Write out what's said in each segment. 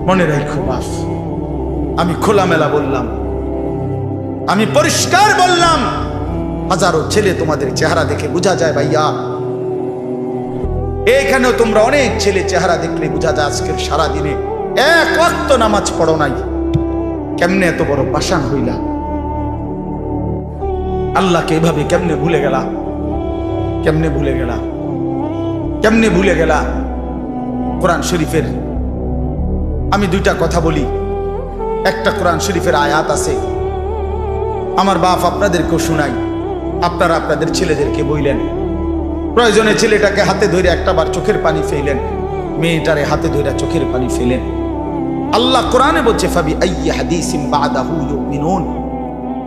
মনে রাখো বাস, আমি খোলামেলা বললাম, আমি পরিষ্কার বললাম, হাজারো ছেলে তোমাদের চেহারা দেখে বোঝা যায় ভাইয়া। এইখানেও তোমরা অনেক ছেলে চেহারা দেখলে বোঝা যায় আজকের সারাদিনে এক ওয়াক্ত নামাজ পড়ো নাই। কেমনে এত বড় পাষাণ হইলা? আল্লাহকে এভাবে কেমনে ভুলে গেলা? কেমনে ভুলে গেলা? কেমনে ভুলে গেলা? কোরআন শরীফের আমি দুইটা কথা বলি। একটা কোরআন শরীফের আয়াত আছে, আমার বাপ আপনাদেরকেও শুনাই, আপনারা আপনাদের ছেলেদেরকে বইলেন। প্রয়োজনে ছেলেটাকে হাতে ধরে একটাবার চোখের পানি ফেলেন, মেয়েটারে হাতে ধরে চোখের পানি ফেলেন। আল্লাহ কোরআনে বলছে ফাবি আইয়ি হাদিসিম বাদাহু ইউমিনুন,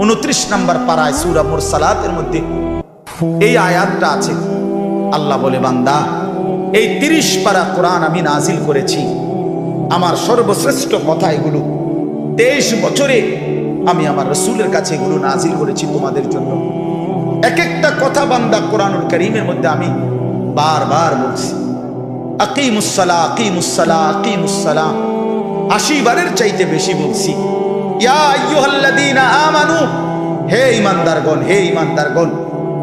29 নম্বর পারায় সূরা মুরসালাতের মধ্যে এই আয়াতটা আছে। আল্লাহ বলে, বান্দা, এই 30 পারা কোরআন আমি নাজিল করেছি, আমার সর্বশ্রেষ্ঠ কথা এগুলো। 23 বছরে আমি আমার রাসূলের কাছে এগুলো নাজিল করেছি তোমাদের জন্য। এক একটা কথা বান্দা কোরআনুল কারীমের মধ্যে আমি বারবার বলছি, আকিমুস সালাহ আকিমুস সালাহ আকিমুস সালাহ, 80 বারের চাইতে বেশি বলছি। ইয়া আইয়ুহাল্লাযীনা আমানু, হে ঈমানদারগণ, হে ঈমানদারগণ,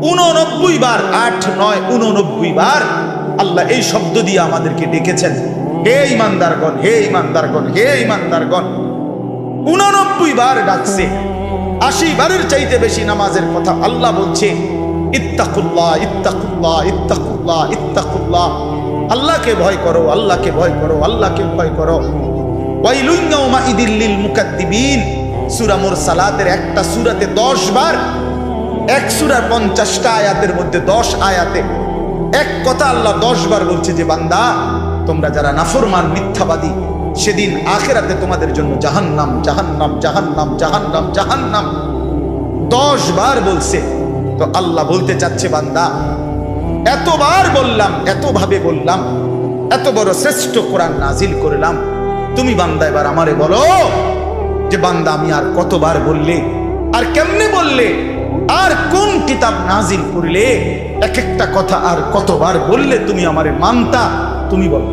89 বার, 8 9 89 বার আল্লাহ এই শব্দ দিয়ে আমাদেরকে ডেকেছেন, হে ঈমানদারগণ, হে ঈমানদারগণ, হে ঈমানদারগণ। 89 বার ডাকছে। 80 বারের চাইতে বেশি নামাজের কথা আল্লাহ বলছে, ইত্তাকুল্লাহ ইত্তাকুল্লাহ ইত্তাকুল্লাহ ইত্তাকুল্লাহ, আল্লাহকে ভয় করো, আল্লাহকে ভয় করো, আল্লাহকে ভয় করো। ওয়াইলুন ইয়াউমাইদিল লিল মুকাদ্দিবিন, সূরা মুরসালাতের একটা সূরাতে 10 বার, এক সূরার 50টা আয়াতের মধ্যে 10 আয়াতে এক কথা আল্লাহ 10 বার বলছে যে বান্দা, তোমরা যারা নাফরমান মিথ্যাবাদী, সেদিন আখিরাতে তোমাদের জন্য জাহান্নাম জাহান্নাম জাহান্নাম জাহান্নাম জাহান্নাম 10 বার বলছে। তো আল্লাহ বলতে চাচ্ছে, বান্দা, এতবার বললাম, এতভাবে বললাম, এত বড় শ্রেষ্ঠ কোরআন নাজিল করলাম, তুমি বান্দা এবার আমারে বলো যে বান্দা আমি আর কতবার বললে, আর কেমনে বললে, আর কোন কিতাব নাজিল করলে, এক একটা কথা আর কতবার বললে তুমি আমারে মানতা, তুমি বলো।